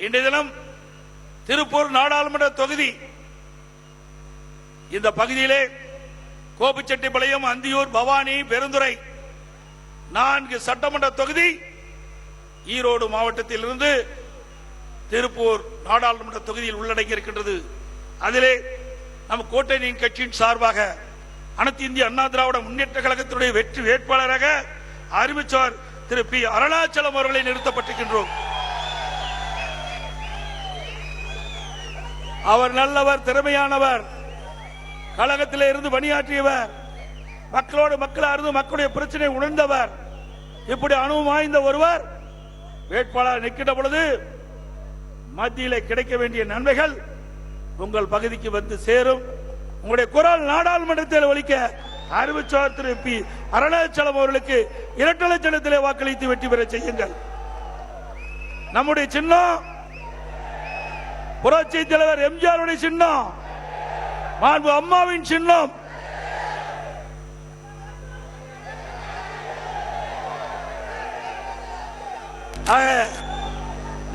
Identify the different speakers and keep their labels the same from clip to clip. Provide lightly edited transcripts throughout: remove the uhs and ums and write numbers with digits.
Speaker 1: இன்றைய தினம் திருப்பூர் நாடாளுமன்ற தொகுதி இந்த பகுதியிலே கோபிச்செட்டிப்பாளையம், அந்தியூர், பவானி, பெருந்துறை 4 சட்டமன்ற தொகுதி ஈரோடு மாவட்டத்தில் இருந்து திருப்பூர் நாடாளுமன்ற தொகுதியில் உள்ளடங்கி இருக்கின்றது. அதிலே நம் கூட்டணியின் கட்சியின் சார்பாக அனைத்து இந்திய அண்ணா திராவிட முன்னேற்ற கழகத்தினுடைய வெற்றி வேட்பாளராக அறிவிச்சவர் திரு பி. அருணாச்சலம் அவர்களை நிறுத்தப்பட்டிருக்கின்றோம். அவர் நல்லவர், திறமையானவர், கழகத்திலே இருந்து பணியாற்றியவர், மக்களோடு மக்களாக இருந்து மக்களுடைய பிரச்சனை உணர்ந்தவர். இப்படி அனுபவம் வாய்ந்த ஒருவர் வேட்பாளர் நிற்கின்ற பொழுது மத்தியிலே கிடைக்க வேண்டிய நன்மைகள் உங்கள் பகுதிக்கு வந்து சேரும். உங்களுடைய குரல் நாடாளுமன்றத்தில் ஒலிக்க அறிவிச்சவர் திரு பி. அருணாச்சலம் அவர்களுக்கு 2 லட்சத்திலே வாக்களித்து வெற்றி பெற செய்யுங்கள். நம்முடைய சின்னம் புரட்சி தலைவர் எம்ஜிஆருடைய சின்னம், மாண்பு அம்மாவின் சின்னம்.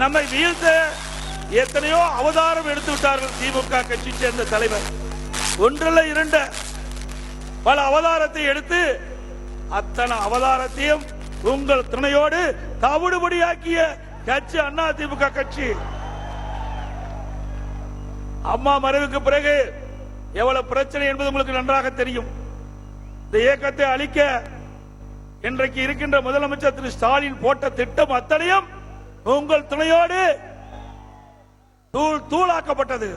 Speaker 1: நம்மை வீழ்த்த எத்தனையோ அவதாரம் எடுத்து விட்டார்கள் திமுக கட்சியை சேர்ந்த தலைவர். ஒன்றல்ல 2 பல அவதாரத்தை எடுத்து அத்தனை அவதாரத்தையும் உங்கள் துணையோடு தவிடுபடியாக்கிய கட்சி அண்ணா திமுக கட்சி. அம்மா மறைவுக்கு பிறகு எவ்வளவு பிரச்சனை என்பது உங்களுக்கு நன்றாக தெரியும். இந்த இயக்கத்தை அழிக்க இன்றைக்கு இருக்கின்ற முதலமைச்சர் திரு ஸ்டாலின் போட்ட திட்டம் அத்தனையும் உங்கள் துணையோடு தூளாக்கப்பட்டது.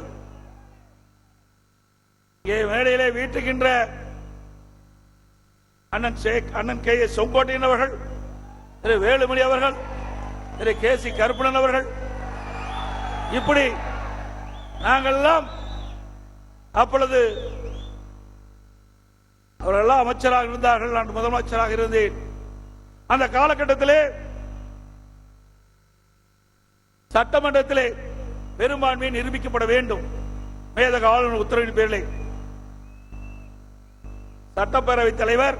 Speaker 1: மேடையிலே வீட்டுகின்ற அண்ணன் கே. எஸ். செங்கோட்டையன் அவர்கள், திரு வேலுமணி அவர்கள், திரு கே. சி. கருப்பணன் அவர்கள், இப்படி நாங்கள் எல்லாம் அப்பொழுது அவர்களெல்லாம் அமைச்சராக இருந்தார்கள். நான் முதலமைச்சராக இருந்தேன். அந்த காலகட்டத்திலே சட்டமன்றத்திலே பெரும்பான்மை நிரூபிக்கப்பட வேண்டும். மேதக ஆளுநர் உத்தரவின் பேரில் சட்டப்பேரவை தலைவர்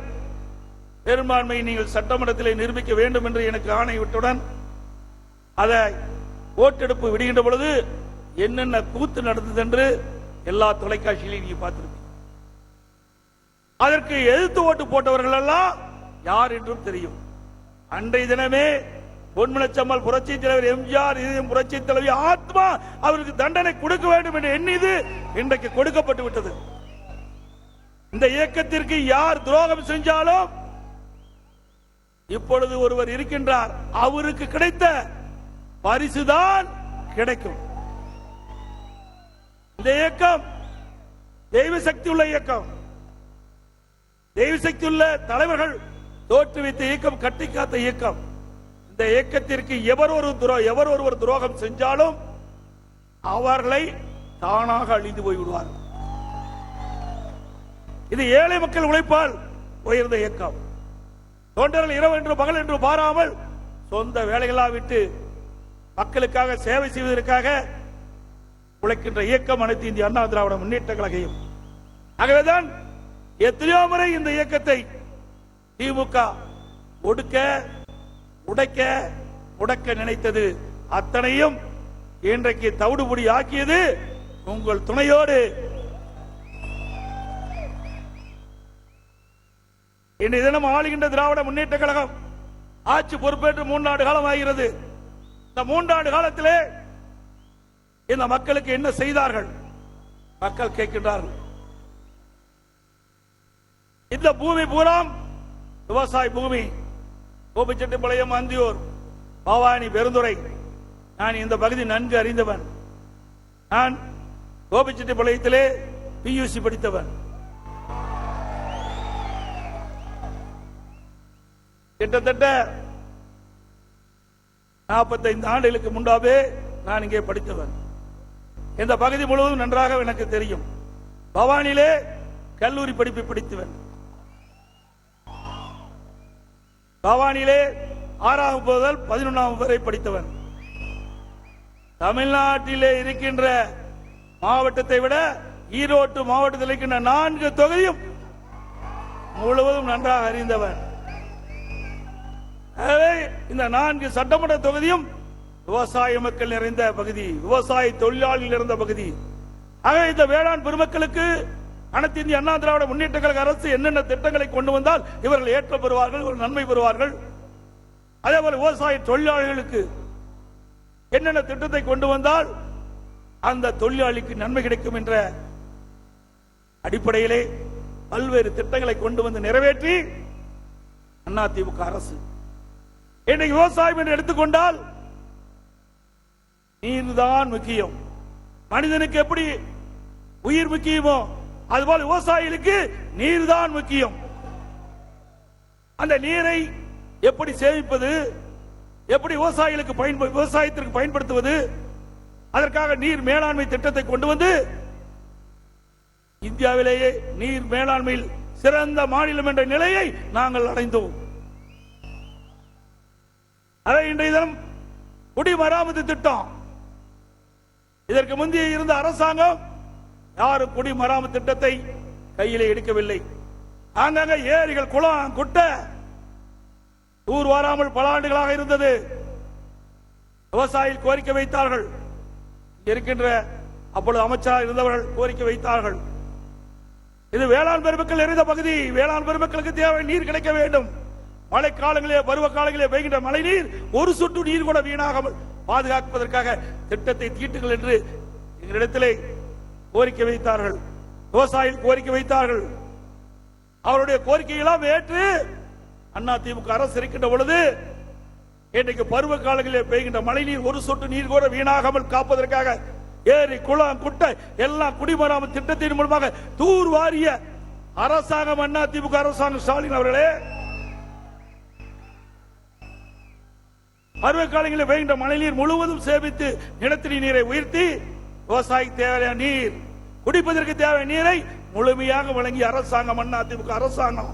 Speaker 1: பெரும்பான்மையை நீங்கள் சட்டமன்றத்திலே நிரூபிக்க வேண்டும் என்று எனக்கு ஆணையிட்டவுடன் அதை ஓட்டெடுப்பு விடுகின்ற பொழுது என்னென்ன கூத்து நடந்தது என்று எல்லா தொலைக்காட்சியிலையும் நீங்க பார்த்திருப்பீங்க. அதற்கு எதிர்த்து ஓட்டு போட்டவர்கள் எல்லாம் யார் என்றும் தெரியும். அன்றைய தினமே பொன்மனச்சம்மல் புரட்சி தலைவர் எம்ஜிஆர், புரட்சி தலைவி ஆத்மா அவருக்கு தண்டனை கொடுக்க வேண்டும் என்று எண்ணியது இன்றைக்கு கொடுக்கப்பட்டு விட்டது. இந்த இயக்கத்திற்கு யார் துரோகம் செஞ்சாலும் இப்பொழுது ஒருவர் இருக்கின்றார், அவருக்கு கிடைத்த பரிசுதான் கிடைக்கும். இந்த இயக்கம் தெய்வ சக்தி உள்ள இயக்கம். தெய்வ சக்தி உள்ள தலைவர்கள் தோற்றுவித்த இயக்கம், கட்டி காத்த இயக்கம். இந்த இயக்கத்திற்கு எவர் ஒருவர் துரோகம் செஞ்சாலும் அவர்களை தானாக அழிந்து போய்விடுவார். இது ஏழை மக்கள் உழைப்பால் உயர்ந்த இயக்கம். தொண்டர்கள் இரவு என்று பகல் என்று பாராமல் சொந்த வேலைகளா விட்டு மக்களுக்காக சேவை செய்வதற்காக உழைக்கின்ற இயக்கம் அனைத்து இந்திய அண்ணா திராவிட முன்னேற்ற கழகம். ஆகவேதான் எத்தனையோ முறை இந்த இயக்கத்தை திமுக உடைக்க நினைத்தது. அத்தனையும் இன்றைக்கு தவிடுபடி ஆக்கியது உங்கள் துணையோடு. இன்றைய தினம் ஆளுகின்ற திராவிட முன்னேற்ற கழகம் ஆட்சி பொறுப்பேற்று 3 ஆண்டு காலம் ஆகிறது. இந்த 3 ஆண்டு காலத்திலே இந்த மக்களுக்கு என்ன செய்தார்கள் மக்கள் கேட்கின்றார்கள். இந்த பூமி பூராம் விவசாய பூமி. கோபிச்செட்டிப்பாளையம், அந்தியூர், பவானி, பெருந்துறை, நான் இந்த பகுதி நன்கு அறிந்தவன். நான் கோபிச்செட்டிப்பாளையத்திலே பியூசி படித்தவன். கிட்டத்தட்ட 45 ஆண்டுகளுக்கு முன்பாவே நான் இங்கே படித்தவன். இந்த பகுதி முழுவதும் நன்றாக எனக்கு தெரியும். பவானியிலே கல்லூரி படிப்பை படித்தவன். பவானியிலே 6ஆம் முதல் 11ஆம் வரை படித்தவன். தமிழ்நாட்டிலே இருக்கின்ற மாவட்டத்தை விட ஈரோடு மாவட்டத்தில் இருக்கின்ற 4 தொகுதியும் முழுவதும் நன்றாக அறிந்தவன். இந்த 4 சட்டமன்ற தொகுதியும் விவசாய மக்கள் நிறைந்த பகுதி, விவசாய தொழிலாளிகள் நிறைந்த பகுதி. ஆக இந்த வேளாண் பெருமக்களுக்கு அனைத்து இந்திய அண்ணா திராவிட முன்னேற்ற கழக அரசு என்னென்ன திட்டங்களை கொண்டு வந்தால் இவர்கள் ஏற்ற பெறுவார்கள், நன்மை பெறுவார்கள். அதே போல விவசாய தொழிலாளிகளுக்கு என்னென்ன திட்டத்தை கொண்டு வந்தால் அந்த தொழிலாளிக்கு நன்மை கிடைக்கும் என்ற அடிப்படையிலே பல்வேறு திட்டங்களை கொண்டு வந்து நிறைவேற்றி அதிமுக அரசு இன்றைக்கு விவசாயம் என்று எடுத்துக்கொண்டால் நீர்தான் முக்கியம். மனிதனுக்கு எப்படி உயிர் முக்கியமோ அதுபோல விவசாயிகளுக்கு நீர்தான் முக்கியம். அந்த நீரை எப்படி சேமிப்பது, எப்படி விவசாயத்திற்கு பயன்படுத்துவது, அதற்காக நீர் மேலாண்மை திட்டத்தை கொண்டு வந்து இந்தியாவிலேயே நீர் மேலாண்மையில் சிறந்த மாநிலம் என்ற நிலையை நாங்கள் அடைந்தோம். அதை இன்றைய தினம் குடிமராமத்து திட்டம், இதற்கு முந்தைய இருந்த அரசாங்கம் யாரும் குடிமராமத்து திட்டத்தை கையிலே எடுக்கவில்லை. ஆங்காங்க ஏரிகள், குளம், குட்டை தூர் வாராமல் பல ஆண்டுகளாக இருந்தது. விவசாயிகள் கோரிக்கை வைத்தார்கள். இருக்கின்ற அப்பொழுது அமைச்சராக இருந்தவர்கள் கோரிக்கை வைத்தார்கள். இது வேளாண் பெருமக்கள் நிறைந்த பகுதி, வேளாண் பெருமக்களுக்கு தேவை நீர் கிடைக்க வேண்டும். மழை காலங்களே, பருவ காலங்களே பெய்கின்ற மழை நீர் ஒரு சொட்டு நீர் கூட வீணாகாமல் பாதுகாப்பதற்காக திட்டத்தை தீட்டுங்கள் என்று எங்களிடத்திலே கோரிக்கை வைத்தார்கள். விவசாயிகள் கோரிக்கை வைத்தார்கள். அவருடைய கோரிக்கையெல்லாம் ஏற்று அதிமுக அரசு இருக்கின்ற பொழுது இன்றைக்கு பருவ காலங்களில் பெய்கின்ற மழை நீர் ஒரு சொட்டு நீர் கூட வீணாகாமல் காப்பதற்காக ஏரி, குளம், குட்டை எல்லாம் குடிமராமத்து திட்டத்தின் மூலமாக தூர் வாரிய அரசாங்கம் அதிமுக அரசாங்கம் ஸ்டாலின் அவர்களே. பருவ காலங்களில் பெய்கின்ற மழை நீர் முழுவதும் சேமித்து நிலத்தடி நீரை உயர்த்தி விவசாயிக்கு தேவையான நீர், குடிப்பதற்கு தேவையான நீரை முழுமையாக வழங்கிய அரசாங்கம் அதிமுக அரசாங்கம்.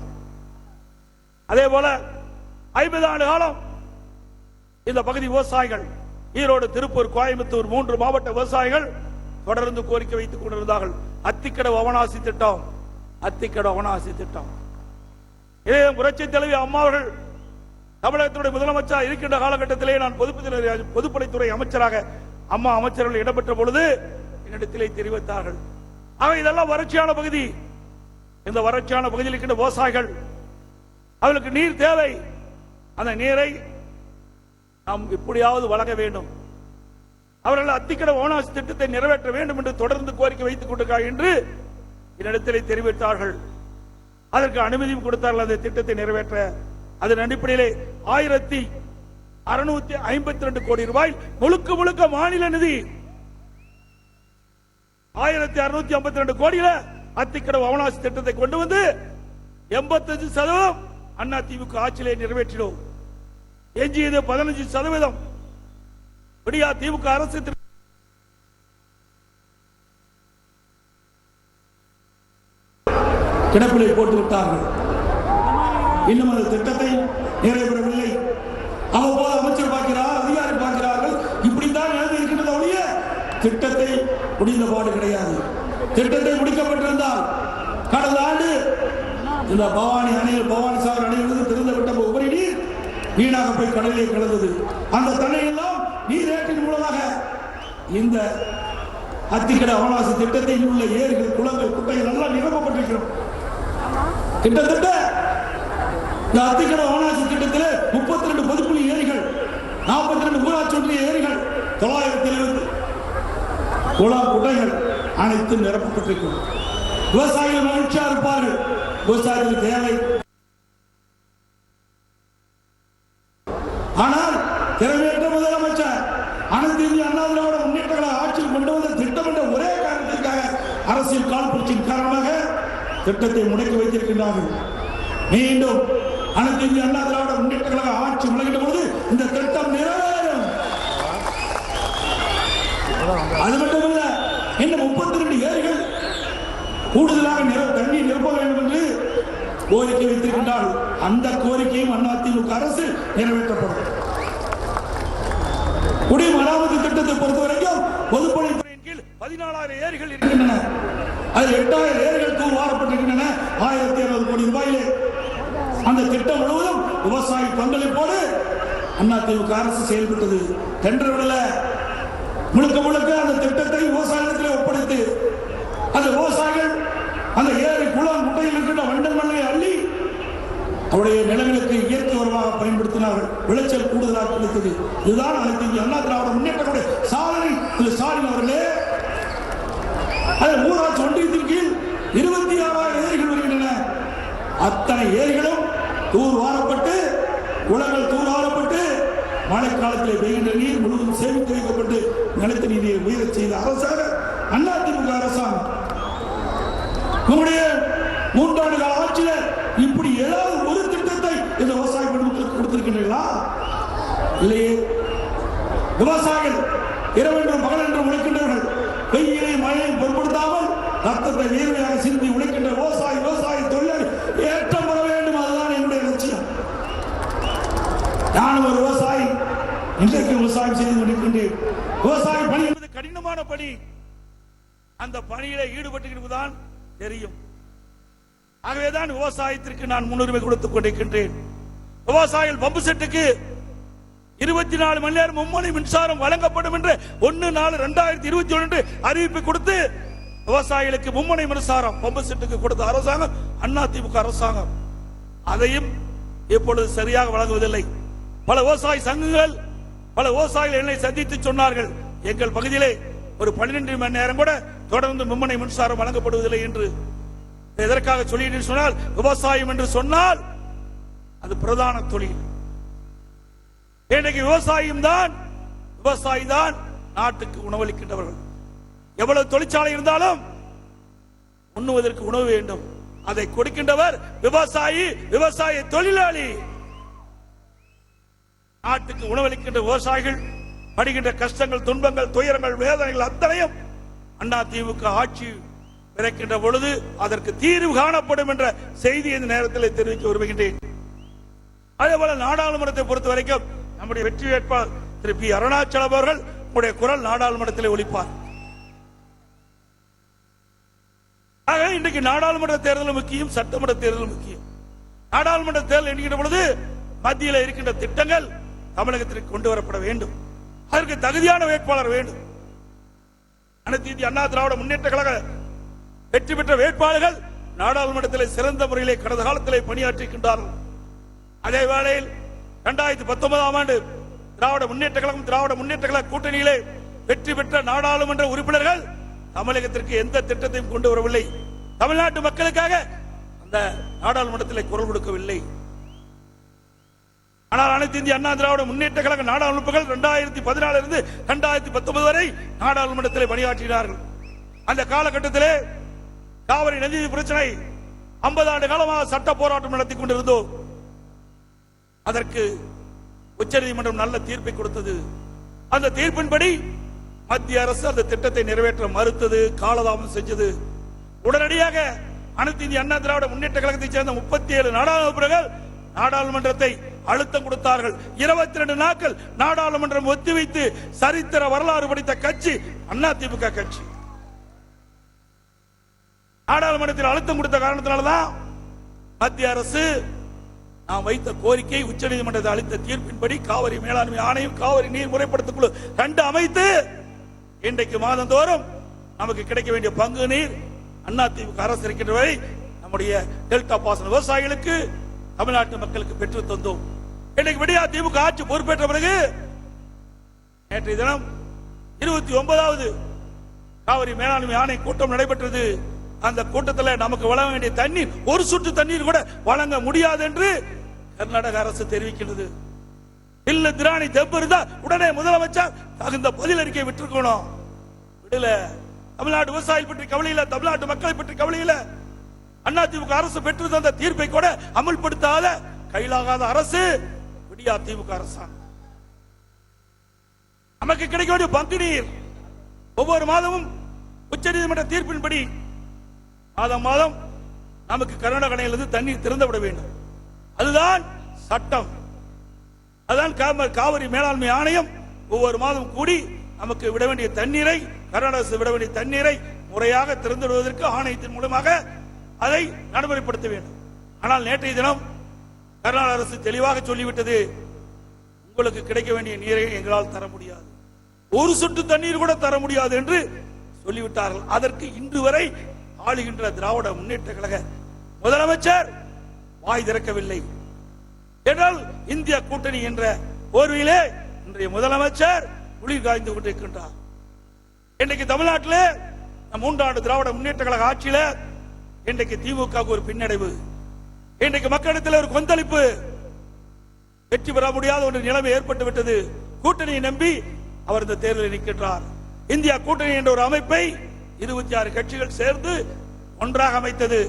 Speaker 1: அதே போல 50 ஆண்டு காலம் இந்த பகுதி விவசாயிகள், ஈரோடு, திருப்பூர், கோயம்புத்தூர் 3 மாவட்ட விவசாயிகள் தொடர்ந்து கோரிக்கை வைத்துக் கொண்டிருந்தார்கள். அத்திக்கடவு அவனாசி திட்டம், அத்திக்கடவு அவனாசி திட்டம். இதே புரட்சி தலைவி அம்மா அவர்கள் தமிழகத்துடைய முதலமைச்சர் இருக்கின்ற காலகட்டத்திலே நான் பொதுப்பணித்துறை அமைச்சராக அம்மா அமைச்சர்கள் இடம்பெற்ற பொழுது என்னிடத்திலே தெரிவித்தார்கள். ஆக இதெல்லாம் வறட்சியான பகுதி. இந்த வறட்சியான பகுதியில் இருக்கின்ற விவசாயிகள், அவர்களுக்கு நீர் தேவை. அந்த நீரை நாம் எப்படியாவது வழங்க வேண்டும். அவர்கள் அத்திக்கடவு அவனாசி திட்டத்தை நிறைவேற்ற வேண்டும் என்று தொடர்ந்து கோரிக்கை வைத்துக் கொண்டிருக்கிறார் என்று என்னிடத்திலே தெரிவித்தார்கள். அதற்கு அனுமதியும் கொடுத்தார்கள் அந்த திட்டத்தை நிறைவேற்ற. அதன் அடிப்படையிலே 1652 கோடி ரூபாய் முழுக்க முழுக்க மாநில நிதி 1652 கோடியில அத்திக்கடவு அவனாசி திட்டத்தை கொண்டு வந்து 85% அதிமுக ஆட்சியிலே நிறைவேற்றினோம். எஞ்சியது 15% விடியா திமுக அரசு கிடப்பிலை போட்டு விட்டார்கள். இன்னும் அந்த திட்டத்தை நிறைவேறவில்லை. அவ்வப்போது அமைச்சர் பார்க்கிறார், அதிகாரி பார்க்கிறார்கள். இப்படித்தான் எழுதி இருக்கின்றது ஒழிய திட்டத்தை முடிந்த பாடு கிடையாது. திட்டத்தை முடிக்கப்பட்டிருந்தால் கடந்த ஆண்டு இந்த பவானி அணையில், பவானி சாகர் அணையிலிருந்து திறந்து விட்ட உபரி நீர் வீணாக போய் கடலிலே கலந்தது. அந்த தண்ணியெல்லாம் நீரேற்றின் மூலமாக இந்த அத்திக்கடவு அவனாசி திட்டத்தில் உள்ள ஏரிகள், குளங்கள், குட்டைகள் எல்லாம் நிரப்பப்பட்டிருக்கிறோம். கிட்டத்தட்ட இந்த அத்திக்கடவு அவனாசி திட்டத்தில் 32 பொதுக்குழு ஏரிகள், 42 ஊராட்சி ஒன்றிய ஏரிகள், 970 குளம், குட்டைகள் அனைத்தும் நிரப்பப்பட்டிருக்கும். விவசாயிகள் மகிழ்ச்சியா இருப்பார்கள். விவசாயிகளுக்கு தேவை. ஆனால் திறமையற்ற முதலமைச்சர் அனைத்து இந்திய அண்ணா திராவிட முன்னேற்ற கழக ஆட்சியில் கொண்டு வந்த திட்டம் என்ற ஒரே காரணத்திற்காக அரசியல் காழ்ப்புணர்ச்சியின் காரணமாக திட்டத்தை முடக்கி வைத்திருக்கின்றார்கள். மீண்டும் அனைத்து இந்திய அண்ணா திராவிட முன்னேற்ற கழக ஆட்சி முடக்கின்ற பொழுது இந்த திட்டம் நிறைவேறும். அது மட்டுமல்ல, இன்னும் 32 ஏரிகள் கூடுதலாக தண்ணீர் நிரப்ப வேண்டும் என்று கோரிக்கை வைத்திருக்கின்றார்கள். அந்த கோரிக்கையும் அதிமுக அரசு நிறைவேற்றப்படும். குடிமராமத்து திட்டத்தை பொறுத்தவரைக்கும் பொதுப்பணித்துறையின் கீழ் 14,000 ஏரிகள் இருக்கின்றன. அதில் 8,000 ஏரிகள் தூர் வாரப்பட்டிருக்கின்றன. 1,200 கோடி ரூபாயிலே அந்த திட்டம் முழுவதும் விவசாய பங்களிப்போடு அதிமுக அரசு செயல்பட்டது. டெண்டர் விடல, முழுக்க முழுக்க அந்த திட்டத்தை விவசாயத்தில் ஒப்படைத்து அந்த விவசாயிகள் அந்த ஏரி குளம் குட்டையில் இருக்கின்ற வண்டல் மண்ணை அள்ளி அவருடைய நிலங்களுக்கு இயற்கை உரமாக பயன்படுத்தினார்கள். விளைச்சல் கூடுதலாக கிடைத்தது. இதுதான் அனைத்து இந்திய அண்ணா திராவிட முன்னேற்றக்கூடிய சாதனை. திரு ஸ்டாலின் அவர்களே, ஊராட்சி ஒன்றியத்தின் கீழ் 26,000 ஏரிகள் வருகின்றன. அத்தனை ஏரிகளும் தூர் வாரப்பட்டு, குளங்கள் தூர் வாரப்பட்டு, மழைக்காலத்தில் பெய்கின்ற நீர் முழுவதும் சேமித்து வைக்கப்பட்டு நிலத்தடி நீரை உயரச் செய்த அரசாக அதிமுக அரசாங்கம். நம்முடைய 3 ஆண்டு கால ஆட்சியில் இப்படி ஏதாவது ஒரு திட்டத்தை இந்த விவசாய பெண்களுக்கு கொடுத்திருக்கின்றீர்களா? இல்லையே. விவசாயிகள் இரவென்றும் பகலென்றும் உழைக்கின்றவர்கள். வெயிலை மழையை பொருட்படுத்தாமல் ரத்தத்தை வேர்வையாக சிந்தி உழைக்கின்ற விவசாய தொழிலாளி ஏற்றம் பெற வேண்டும். அதுதான் என்னுடைய லட்சியம். நான் ஒரு விவசாயி, இன்றைக்கு விவசாயம் செய்து கொண்டிருக்கின்றேன். விவசாய பணி என்பது கடினமான பணி. அந்த பணியில ஈடுபட்டுதான் தெரியும். ஆகவேதான் விவசாயத்திற்கு நான் முன்னுரிமை கொடுத்துக் கொண்டிருக்கின்றேன். விவசாயிகள் பம்பு செட்டுக்கு 24 மணி நேரம் மும்முனை மின்சாரம் வழங்கப்படும் என்று 1/4/2021 அறிவிப்பு கொடுத்து விவசாயிகளுக்கு மும்முனை மின்சாரம் பம்பு செட்டுக்கு கொடுத்த அரசாங்கம் அதிமுக அரசாங்கம். அதையும் இப்பொழுது சரியாக வழங்குவதில்லை. பல விவசாய சங்கங்கள், பல விவசாயிகள் என்னை சந்தித்து சொன்னார்கள், எங்கள் பகுதியிலே ஒரு 12 மணி நேரம் கூட தொடர்ந்து மும்முனை மின்சாரம் வழங்கப்படுவதில்லை என்று. எதற்காக சொல்லி சொன்னால், விவசாயம் என்று சொன்னால் அது பிரதான தொழில். இன்றைக்கு விவசாயி தான் நாட்டுக்கு உணவளிக்கின்றவர்கள். எவ்வளவு தொழிற்சாலை இருந்தாலும் உண்ணுவதற்கு உணவு வேண்டும். அதை கொடுக்கின்றவர் விவசாயி, விவசாய தொழிலாளி. நாட்டுக்கு உணவளிக்கின்ற விவசாயிகள் படுகின்ற கஷ்டங்கள், துன்பங்கள், துயரங்கள், வேதனைகள் அத்தனையும் அதிமுக ஆட்சி பிறக்கின்ற பொழுது அதற்கு தீர்வு காணப்படும் என்ற செய்தி இந்த நேரத்தில் தெரிவிக்க விரும்புகின்றேன். அதேபோல நாடாளுமன்றத்தை பொறுத்த வரைக்கும் நம்முடைய வெற்றி வேட்பாளர் திரு பி. அருணாச்சலம் அவர்கள் நம்முடைய குரல் நாடாளுமன்றத்தில் ஒலிப்பார். ஆக இன்றைக்கு நாடாளுமன்ற தேர்தல் முக்கியம், சட்டமன்ற தேர்தல் முக்கியம். நாடாளுமன்ற தேர்தல் என்கின்ற பொழுது மத்தியில் இருக்கின்ற திட்டங்கள் தமிழகத்திற்கு கொண்டு வரப்பட வேண்டும். அதற்கு தகுதியான வேட்பாளர் வேண்டும். அனைத்து இந்திய அண்ணா திராவிட முன்னேற்ற கழக வெற்றி பெற்ற வேட்பாளர்கள் நாடாளுமன்றத்தில் சிறந்த முறையிலே கடந்த காலத்திலே பணியாற்றிருக்கின்றார்கள். அதே வேளையில் 2019ஆம் ஆண்டு திராவிட முன்னேற்ற கழக கூட்டணியிலே வெற்றி பெற்ற நாடாளுமன்ற உறுப்பினர்கள் தமிழகத்திற்கு எந்த திட்டத்தையும் கொண்டு வரவில்லை. தமிழ்நாட்டு மக்களுக்காக அந்த நாடாளுமன்றத்தில் குரல் கொடுக்கவில்லை. ஆனால் அனைத்து இந்திய அண்ணா திராவிட முன்னேற்ற கழக நாடாளுமன்றங்கள் 2014 இருந்து 2019 வரை நாடாளுமன்றத்தில் பணியாற்றினார்கள். அந்த காலகட்டத்திலே காவிரி நதி பிரச்சனை 50 ஆண்டு காலமாக சட்ட போராட்டம் நடத்தி கொண்டிருந்தோம். அதற்கு உச்சநீதிமன்றம் நல்ல தீர்ப்பை கொடுத்தது. அந்த தீர்ப்பின்படி மத்திய அரசு அந்த திட்டத்தை நிறைவேற்ற மறுத்தது, காலதாமதம் செஞ்சது. உடனடியாக அனைத்து இந்திய அண்ணா திராவிட முன்னேற்ற கழகத்தைச் சேர்ந்த 37 நாடாளுமன்றங்கள் நாடாளுமன்றத்தை அழுத்தம் கொடுத்தார்கள். 22 நாட்கள் நாடாளுமன்றம் ஒத்திவைத்து சரித்திர வரலாறு படித்த கட்சி அதிமுக கட்சி. நாடாளுமன்றத்தில் அழுத்தம் கொடுத்த காரணத்தினால்தான் மத்திய அரசு நாம் வைத்த கோரிக்கை உச்சநீதிமன்றத்தை அளித்த தீர்ப்பின்படி காவிரி மேலாண்மை ஆணையம், காவிரி நீர் முறைப்படுத்தும் குழு 2 அமைத்து இன்றைக்கு மாதந்தோறும் நமக்கு கிடைக்க வேண்டிய பங்கு நீர் அதிமுக அரசு இருக்கின்ற வரை நம்முடைய டெல்டா பாசன விவசாயிகளுக்கு, தமிழ்நாட்டு மக்களுக்கு பெற்று தந்தோம். இன்றைக்கு விடியா திமுக ஆட்சி பொறுப்பேற்ற பிறகு நேற்றைய தினம் 29வது காவிரி மேலாண்மை ஆணைய கூட்டம் நடைபெற்றது. அந்த கூட்டத்தில் நமக்கு வழங்க வேண்டிய தண்ணீர், ஒரு சொட்டு தண்ணீர் கூட வழங்க முடியாது என்று கர்நாடக அரசு தெரிவிக்கிறது. இல்ல திராணி தெம்பு இருந்தா உடனே முதலமைச்சர் தகுந்த பதில் அறிக்கை விட்டுருக்கணும். விடல. தமிழ்நாடு விவசாயிகள் பற்றி கவலை இல்ல, தமிழ்நாட்டு மக்களை பற்றி கவலை இல்ல. அதிமுக அரசு பெற்று தந்த தீர்ப்பை கூட அமல்படுத்தாத கையிலாகாத அரசு விடியா திமுக அரசாங்கம். நமக்கு கிடைக்க வேண்டிய பங்கு நீர் ஒவ்வொரு மாதமும் உச்சநீதிமன்ற தீர்ப்பின்படி மாதம் மாதம் நமக்கு கர்நாடக அணையிலிருந்து தண்ணீர் திறந்து விட வேண்டும். அதுதான் சட்டம். அதுதான் காவிரி மேலாண்மை ஆணையம் ஒவ்வொரு மாதம் கூடி நமக்கு விட வேண்டிய தண்ணீரை, கர்நாடக அரசு விட வேண்டிய தண்ணீரை முறையாக திறந்து விடுவதற்கு ஆணையத்தின் மூலமாக அதை நடைமுறைப்படுத்த வேண்டும். ஆனால் நேற்றைய தினம் கர்நாடக அரசு தெளிவாக சொல்லிவிட்டது, உங்களுக்கு கிடைக்க வேண்டிய நீரை எங்களால் தர முடியாது, ஒரு சொட்டு தண்ணீர் கூட தர முடியாது என்று சொல்லிவிட்டார்கள். அதற்கு இன்று வரை ஆளுகின்ற திராவிட முன்னேற்ற கழக முதலமைச்சர் வாய் திறக்கவில்லை என்றால் இந்திய கூட்டணி என்ற போர்வையிலே இன்றைய முதலமைச்சர் குளிர் காய்ந்து கொண்டிருக்கின்றார். இன்றைக்கு தமிழ்நாட்டிலே மூன்றாண்டு திராவிட முன்னேற்ற கழக ஆட்சியில இன்றைக்கு திமுக ஒரு பின்னடைவு, இன்றைக்கு மக்களிடத்தில் ஒரு கொந்தளிப்பு, வெற்றி பெற முடியாத ஒரு நிலைமை ஏற்பட்டு விட்டது. கூட்டணியை நம்பி அவர் இந்த தேர்தலில் நிற்கின்றார். இந்தியா கூட்டணி என்ற ஒரு அமைப்பை 26 கட்சிகள் சேர்ந்து ஒன்றாக அமைத்தது.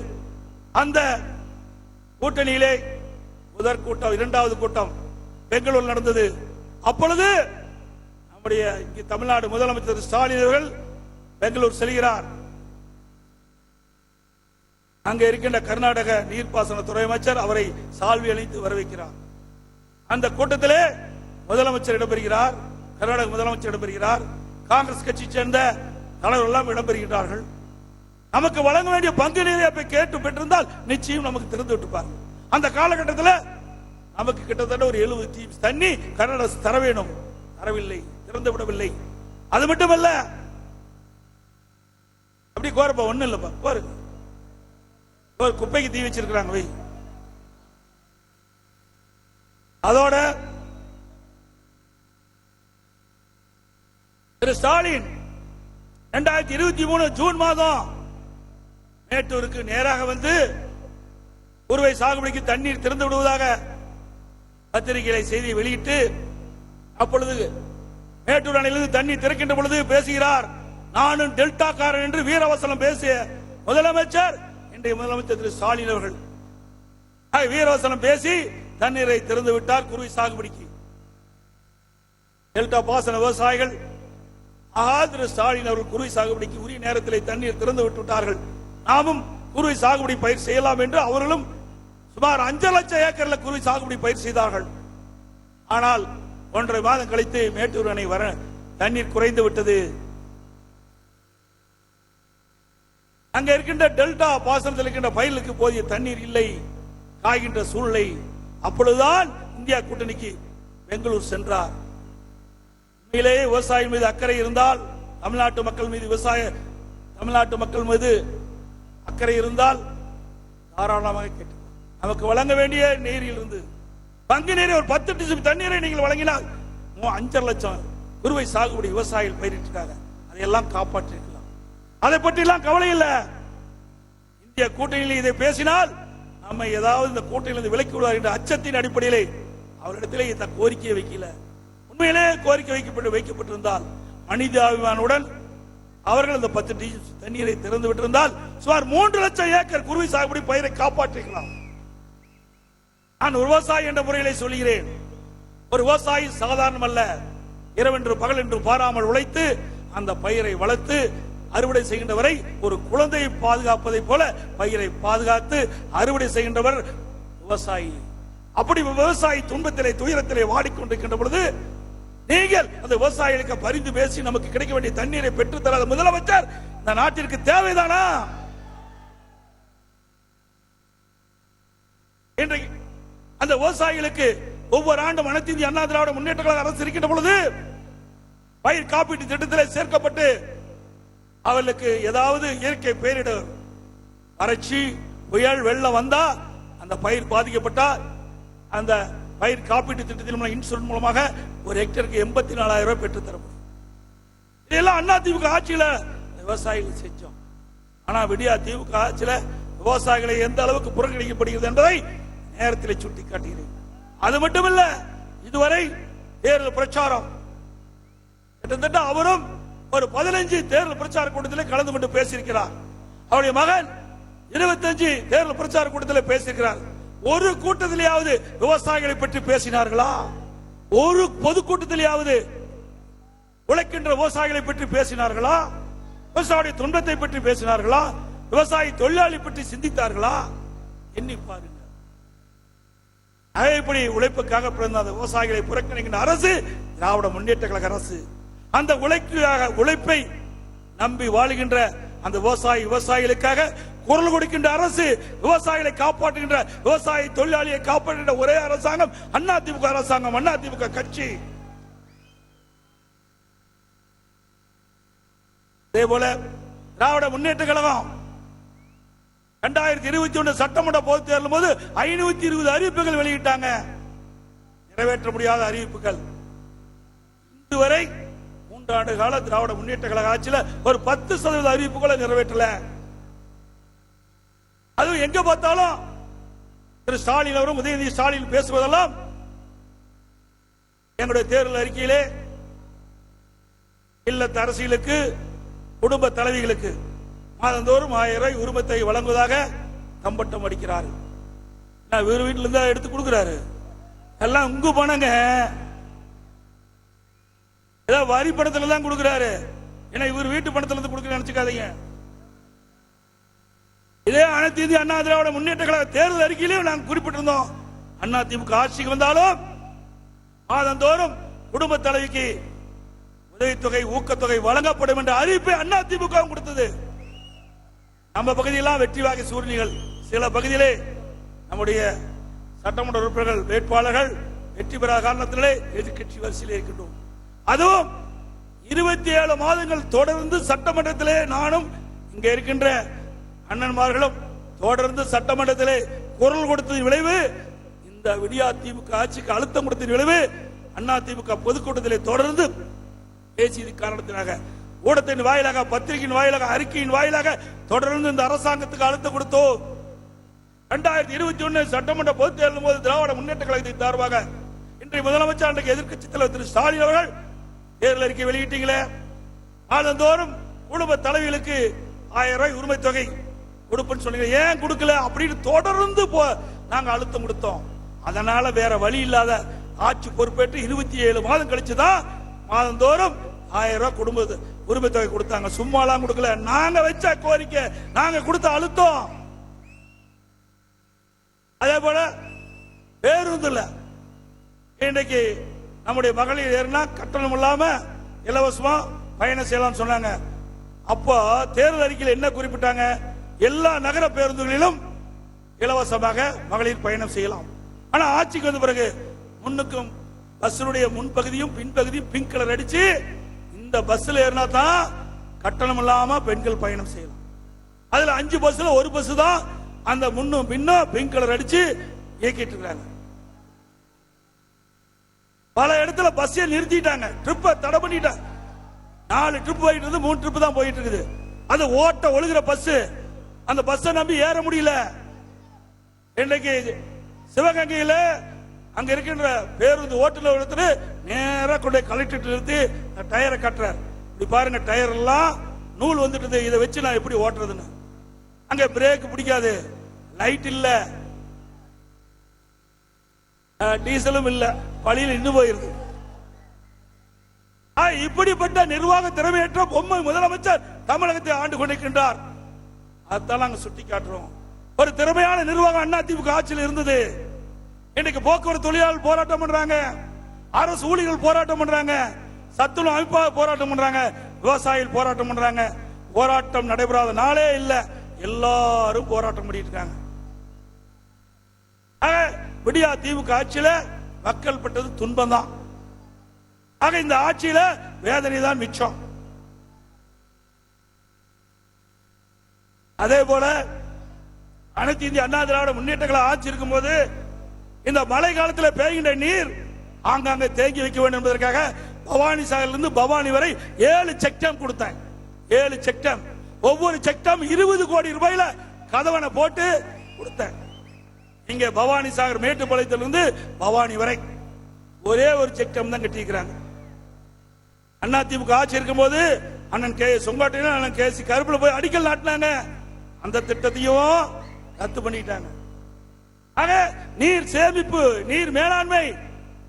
Speaker 1: அந்த கூட்டணியிலே முதற் கூட்டம், இரண்டாவது கூட்டம் பெங்களூர் நடந்தது. அப்பொழுது நம்முடைய தமிழ்நாடு முதலமைச்சர் ஸ்டாலின் அவர்கள் பெங்களூர் செல்கிறார். அங்கே இருக்கின்ற கர்நாடக நீர்ப்பாசனத்துறை அமைச்சர் அவரை சால்வி அளித்து வரவேற்கிறார். அந்த கூட்டத்திலே முதலமைச்சர் இடம்பெறுகிறார், கர்நாடக முதலமைச்சர் இடம்பெறுகிறார், காங்கிரஸ் கட்சி சேர்ந்த தலைவர்கள் எல்லாம் இடம்பெறுகிறார்கள். நமக்கு வழங்க வேண்டிய பங்கு நீரை கேட்டு பெற்றிருந்தால் நிச்சயம் நமக்கு திறந்து விட்டுப்பார். அந்த காலகட்டத்தில் நமக்கு கிட்டத்தட்ட ஒரு 70 TMC தண்ணி கர்நாடக தர வேணும், தரவில்லை, திறந்து விடவில்லை. அது மட்டுமல்ல, அப்படி கோரப்பா ஒண்ணு இல்லப்பா, ஒரு குப்பைக்கு தீ வச்சிருக்கிறாங்க வை. அதோட திரு ஸ்டாலின் 2023 ஜூன் மாதம் மேட்டூருக்கு நேராக வந்து குறுவை சாகுபடிக்கு தண்ணீர் திறந்து விடுவதாக பத்திரிகைகளை செய்தி வெளியிட்டு, அப்பொழுது மேட்டூர் அணையிலிருந்து தண்ணீர் திறக்கின்ற பொழுது பேசுகிறார், நானும் டெல்டாக்காரன் என்று வீரவசனம் பேசிய முதலமைச்சர் இன்றைய முதலமைச்சர் திரு ஸ்டாலின் அவர்கள் வீரவசனம் பேசி தண்ணீரை திறந்து விட்டார் குறுவை சாகுபடிக்கு. டெல்டா பாசன விவசாயிகள் திரு ஸ்டாலின் அவர்கள் குறுவை சாகுபடிக்கு உரிய நேரத்தில் தண்ணீர் திறந்து விட்டுவிட்டார்கள், நாமும் குறுவை சாகுபடி பயிர் செய்யலாம் என்று அவர்களும் சுமார் 5 லட்சம் ஏக்கர்ல குறுவை சாகுபடி பயிர் செய்தார்கள். ஆனால் 1.5 மாதம் கழித்து மேட்டூர் அணை வர தண்ணீர் குறைந்து விட்டது. அங்க இருக்கின்ற டெல்டா பாசனத்தில் இருக்கின்ற பயிர்களுக்கு போதிய தண்ணீர் இல்லை, காய்கின்ற சூழ்நிலை. அப்பொழுதுதான் இந்தியா கூட்டணிக்கு பெங்களூர் சென்றார். உண்மையிலேயே விவசாயிகள் மீது அக்கறை இருந்தால், தமிழ்நாட்டு மக்கள் மீது தமிழ்நாட்டு மக்கள் மீது அக்கறை இருந்தால் தாராளமாக கேட்டு நமக்கு வழங்க வேண்டிய நீரில் இருந்து பங்கு நீரை ஒரு 10 TMC தண்ணீரை நீங்கள் வழங்கினால் 5 லட்சம் குறுவை சாகுபடி விவசாயிகள் பயிரிட்டிருக்காங்க, அதையெல்லாம் காப்பாற்றிருக்கலாம். அதை பற்றி எல்லாம் கவலை இல்லை. இந்திய கூட்டணியில் இதை பேசினால் நம்ம ஏதாவது இந்த கூட்டணியிலிருந்து விலக்கி விடுவார் என்ற அச்சத்தின் அடிப்படையிலே அவரிடத்திலே இந்த கோரிக்கையை வைக்கல. உண்மையிலே கோரிக்கை வைக்கப்பட்டிருந்தால் மனிதாபிமானுடன் அவர்கள் இந்த 10 TMC தண்ணீரை திறந்து விட்டிருந்தால் சுமார் 3 லட்சம் ஏக்கர் குறுவை சாகுபடி பயிரை காப்பாற்றிக்கலாம். நான் ஒரு விவசாயி என்ற முறையிலே சொல்கிறேன், ஒரு விவசாயி சாதாரணம் அல்ல. இரவென்று பகல் என்று பாராமல் உழைத்து அந்த பயிரை வளர்த்து அறுவடை செய்கின்றவரை ஒரு குழந்தையை பாதுகாப்பதை போல பயிரை பாதுகாத்து அறுவடை செய்கின்றவர் விவசாயி. அப்படி விவசாயி துன்பத்திலே துயரத்திலே வாடிக்கொண்டிருக்கின்ற பொழுது நீங்கள் அந்த விவசாயிகளுக்கு பரிந்து பேசி நமக்கு கிடைக்க வேண்டிய தண்ணீரை பெற்றுத் தராத முதலமைச்சர் இந்த நாட்டிற்கு தேவைதானா? இன்றைக்கு அந்த விவசாயிகளுக்கு ஒவ்வொரு ஆண்டும் அனைத்து இந்திய அண்ணா திராவிட முன்னேற்ற கழக அரசு இருக்கின்ற பொழுது பயிர் காப்பீட்டு திட்டத்தில் சேர்க்கப்பட்டு அவர்களுக்கு ஏதாவது இயற்கை பேரிடர், வறட்சி, புயல், வெள்ளம் வந்தா அந்த பயிர் பாதிக்கப்பட்டா அந்த பயிர் காப்பீட்டு திட்டத்தின் இன்சூரன்ஸ் மூலமாக ஒரு ஹெக்டருக்கு 84,000 ரூபாய் பெற்று தர முடியும். இதெல்லாம் அண்ணா திமுக ஆட்சியில விவசாயிகள் செஞ்சோம். ஆனா விடியா திமுக ஆட்சியில விவசாயிகளை எந்த அளவுக்கு புறக்கணிக்கப்படுகிறது என்பதை நேரத்தில் சுட்டி காட்டுகிறேன். அது மட்டுமல்ல, இதுவரை தேர்தல் பிரச்சாரம் கிட்டத்தட்ட அவரும் ஒரு 15 தேர்தல் பிரச்சார கூட்டத்தில் கலந்து கொண்டு பேசியிருக்கிறார். அவருடைய மகன் 25 தேர்தல் பிரச்சார கூட்டத்தில் பேசியிருக்கிறார். ஒரு கூட்டத்திலேயாவது விவசாயிகளை பற்றி பேசினார்களா? ஒரு பொதுக்கூட்டத்திலேயாவது உழைக்கின்ற விவசாயிகளை பற்றி பேசினார்களா? விவசாயிய துன்பத்தை பற்றி பேசினார்களா? விவசாயி தொழிலாளி பற்றி சிந்தித்தார்களா? எண்ணி பாருங்க. இப்படி உழைப்புக்காக பிறந்த அந்த விவசாயிகளை புறக்கணிக்கின்ற அரசு திராவிட முன்னேற்ற கழக அரசு. அந்த உழைப்பை நம்பி வாழுகின்ற அந்த விவசாயிகளுக்காக குரல் கொடுக்கின்ற அரசு, விவசாயிகளை காப்பாற்றுகின்ற விவசாய தொழிலாளியை காப்பாற்றுகின்ற ஒரே அரசாங்கம் அதிமுக அரசாங்கம், அதிமுக கட்சி. அதே போல திராவிட முன்னேற்ற கழகம் 2021 சட்டமன்ற பொதுத் தேர்தல் போது 520 அறிவிப்புகள் வெளியிட்டாங்க. நிறைவேற்ற முடியாத அறிவிப்புகள். இதுவரை 3 ஆண்டு கால திராவிட முன்னேற்ற கழக ஆட்சியில் ஒரு 10% அறிவிப்புகளை நிறைவேற்றல. அதுவும் எங்க பார்த்தாலும் திரு ஸ்டாலின் அவரும் உதயநிதி ஸ்டாலின் பேசுவதெல்லாம் எங்களுடைய தேர்தல் அறிக்கையிலே இல்லத்து அரசியலுக்கு, குடும்ப தலைவிகளுக்கு மாதந்தோறும் 1000 ரூபாய் உரிமத்தை வழங்குவதாக கம்பட்டம் அடிக்கிறார். வேறு வீட்டில இருந்தா எடுத்து கொடுக்கிறாரு. எல்லாம் உங்க பணங்க, ஏதாவது வரி பணத்துல தான் கொடுக்கிறாரு. ஏன்னா இவர் வீட்டு பணத்துல இருந்து கொடுக்க நினைச்சுக்காதீங்க. இதே அனைத்து இந்திய அண்ணா திராவிட முன்னேற்ற கழக தேர்தல் அறிக்கையிலும் நாங்கள் குறிப்பிட்டிருந்தோம். அதிமுக ஆட்சிக்கு வந்தாலும் மாதந்தோறும் குடும்ப தலைவிக்கு உதவித்தொகை, ஊக்கத்தொகை வழங்கப்படும் என்ற அறிவிப்பை அதிமுக கொடுத்தது. நம்ம பகுதியெல்லாம் வெற்றி வாகை சூழ்நிலைகள், சில பகுதியிலே நம்முடைய சட்டமன்ற உறுப்பினர்கள் வேட்பாளர்கள் வெற்றி பெறாத காரணத்திலே எதிர்கட்சி வரிசையில் இருக்கின்றோம். அதுவும் 27 மாதங்கள் தொடர்ந்து சட்டமன்றத்திலே நானும் இங்க இருக்கின்ற அண்ணன்மார்களும் தொடர்ந்து சட்டமன்றத்திலே குரல் கொடுத்ததின் விளைவு, இந்த விடியா திமுக ஆட்சிக்கு அழுத்தம் கொடுத்ததின் விளைவு, அதிமுக பொதுக்கூட்டத்திலே தொடர்ந்து பேசியது காரணத்தினாக, ஊடகத்தின் வாயிலாக, பத்திரிகையின் வாயிலாக, அறிக்கையின் வாயிலாக தொடர்ந்து இந்த அரசாங்கத்துக்கு அழுத்தம் கொடுத்தோம். 2021 சட்டமன்ற பொதுத் தேர்தல் போது திராவிட முன்னேற்ற கழகத்தின் சார்பாக இன்றைய முதலமைச்சர், அன்றைக்கு எதிர்க்கட்சி தலைவர் திரு ஸ்டாலின் அவர்கள் தேர்தல் அறிக்கை வெளியிட்டீங்களே, மாதந்தோறும் குடும்ப தலைவிகளுக்கு 1000 ரூபாய் உரிமை தொகை கொடுப்புன்னு சொன்னீங்க, ஏன் கொடுக்கல அப்படின்னு தொடர்ந்து நாங்க அழுத்தம் கொடுத்தோம். அதனால வேற வழி இல்லாத ஆட்சி பொறுப்பேற்று 27 மாதம் கழிச்சுதான் மாதந்தோறும் 1000 ரூபாய் குடும்ப உரிமை தொகை கொடுத்தாங்க. சும்மாலாம் கொடுக்கல, நாங்க வச்ச கோரிக்கை, நாங்க கொடுத்த அழுத்தம். அதே போல பேருந்துல இன்றைக்கு நம்முடைய மகளிர் ஏறினா கட்டணம் இல்லாம இலவசமா பயணம் செய்யலாம் சொன்னாங்க. அப்போ தேர்தல் அறிக்கையில் என்ன குறிப்பிட்டாங்க? எல்லா நகர பேருந்துகளிலும் இலவசமாக மகளிர் பயணம் செய்யலாம். ஆனா ஆட்சிக்கு வந்த பிறகு முன்னுக்கும் பஸ்ஸுடைய முன்பகுதியும் பின்பகுதியும் பிங்க் கலர் அடிச்சு, இந்த பஸ்ல ஏறினா தான் கட்டணம் இல்லாம பெண்கள் பயணம் செய்யலாம். அதுல 5 பஸ்ல ஒரு பஸ் தான் அந்த முன்னும் பின்னும் பிங்க் கலர் அடிச்சு இயக்கிட்டு இருக்காங்க. பல இடத்துல பஸ்ஸை நிறுத்திட்டாங்க, ட்ரிப்பை தடை பண்ணிட்டாங்க. 4 ட்ரிப் போயிட்டு இருந்து 3 ட்ரிப் தான் போயிட்டு இருக்குது. அது ஓட்ட ஒழுகிற பஸ், அந்த பஸ்ஸை நம்பி ஏற முடியல. இன்னைக்கு சிவகங்கையில அங்க இருக்கின்ற பேருந்து ஓட்டுநர் எடுத்துட்டு நேரா கொண்டு கலெக்டர் நிறுத்தி டயரை கட்டுறார். இப்படி பாருங்க, டயர் எல்லாம் நூல் வந்துட்டு, இதை வச்சு நான் எப்படி ஓட்டுறதுன்னு. அங்க பிரேக் பிடிக்காது, லைட் இல்ல, டீசலும் இல்ல, வழியில் இன்னும் போயிருது. இப்படிப்பட்ட நிர்வாக திறமையற்ற பொம்மை முதலமைச்சர் தமிழகத்தை ஆண்டு கொண்டிருக்கின்றார். அதான் நாங்க சுட்டி காட்டுறோம். ஒரு திறமையான நிர்வாகம் அதிமுக ஆட்சியில் இருந்தது. இன்னைக்கு போக்குவரத்து தொழிலாளர்கள் போராட்டம் பண்றாங்க, அரசு ஊழியர்கள் போராட்டம் பண்றாங்க, சத்துணவு அமைப்பாக போராட்டம் பண்றாங்க, விவசாயிகள் போராட்டம் பண்றாங்க. போராட்டம் நடைபெறாத நாளே இல்ல, எல்லாரும் போராட்டம் பண்ணிட்டு இருக்காங்க. விடியா திமுக ஆட்சியில மக்கள் பட்டது துன்பம் தான். ஆக இந்த ஆட்சியில வேதனை தான் மிச்சம். அதே போல அனைத்து இந்திய அண்ணா திராவிட முன்னேற்ற கழக ஆட்சி இருக்கும் போது இந்த மழை காலத்தில் பெய்கின்ற நீர் ஆங்காங்கே தேங்கி வைக்க வேண்டும் என்பதற்காக பவானி சாகரில் இருந்து பவானி வரை 7 செக் டேம் கொடுத்தேன். 7 செக் டேம், ஒவ்வொரு செக் டேம் 20 கோடி ரூபாயில கதவணை போட்டு கொடுத்தேன். இங்க பவானி சாகர் மேட்டுப்பாளையத்திலிருந்து பவானி வரை ஒரே ஒரு செக் டேம் தான் கட்டியிருக்கிறாங்க. அதிமுக ஆட்சி இருக்கும் போது அண்ணன் கே சொங்காட்டையும் அண்ணன் கே சி கருப்புல போய் அடிக்கல் நாட்டினாங்க. அந்த திட்டத்தையும் ரத்து பண்ணிட்டாங்க. ஆக நீர் சேமிப்பு, நீர் மேலாண்மை,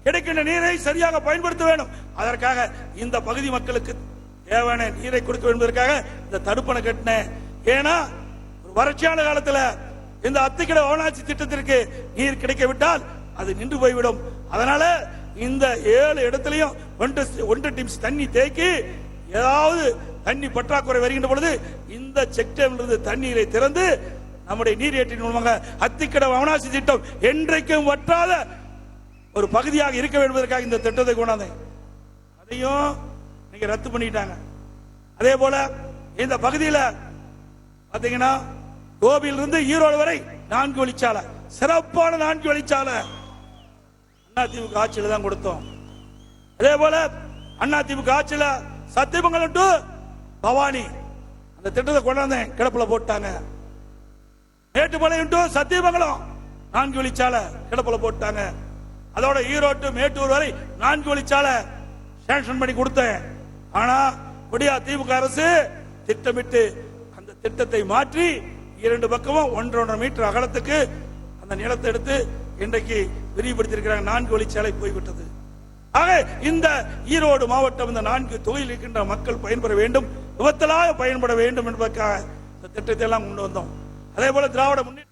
Speaker 1: கிடைக்கின்ற நீரை சரியாக பயன்படுத்த வேண்டும். அதற்காக இந்த பகுதி மக்களுக்கு தேவையான நீரை கொடுக்க வேண்டும் என்பதற்காக இந்த தடுப்பணை கட்டினேன். ஏன்னா ஒரு வறட்சியான காலத்தில் இந்த அத்திக்கடை அவனாட்சி திட்டத்திற்கு நீர் கிடைக்கவிட்டால் அது நின்று போய்விடும். அதனால இந்த 7 இடத்திலையும் 1 டிம்ஸ் தண்ணி தேக்கி ஏதாவது தண்ணி பற்றாக்குறை வருகின்ற பொழுது இந்த செக் டேமிலிருந்து தண்ணீரை திறந்து நம்முடைய நீரேற்றின் மூலமாக அத்திக்கடவு அவனாசி திட்டம் என்றைக்கும் வற்றாத ஒரு பகுதியாக இருக்க வேண்டும் என்பதற்காக இந்த திட்டத்தை கொண்டாந்தேன். அதையும் நீங்க ரத்து பண்ணிட்டாங்க. அதே போல இந்த பகுதியில் பாத்தீங்கன்னா கோபியிலிருந்து ஈரோடு வரை 4 வழிச்சாலை, சிறப்பான 4 வழிச்சாலை அதிமுக ஆட்சியில தான் கொடுத்தோம். அதே போல அதிமுக ஆட்சியில சத்தியமங்கலம் டு பவானி அந்த திட்டத்தை கொண்டாந்தேன், கிடப்புல போட்டாங்க. மேட்டுப்பாளையம் டு சத்தியமங்கலம் 4 வழிச்சாலை கிடப்புல போட்டாங்க. அதோட ஈரோடு மேட்டூர் வரை 4 வழிச்சாலை சாங்ஷன் பண்ணி கொடுத்தேன். ஆனா கொடியா திமுக அரசு திட்டமிட்டு அந்த திட்டத்தை மாற்றி 2 பக்கமும் 1.5 மீட்டர் அகலத்துக்கு அந்த நிலத்தை எடுத்து இன்றைக்கு விரிவுபடுத்தியிருக்கிறாங்க. 4 வழிச்சாலை போய்விட்டது. ஆக இந்த ஈரோடு மாவட்டம் இந்த 4 தொகுதியில் இருக்கின்ற மக்கள் பயன்பெற வேண்டும், விபத்திலாக பயன்பட வேண்டும் என்பதற்காக இந்த திட்டத்தை எல்லாம் கொண்டு வந்தோம். அதே போல திராவிட முன்னேற்ற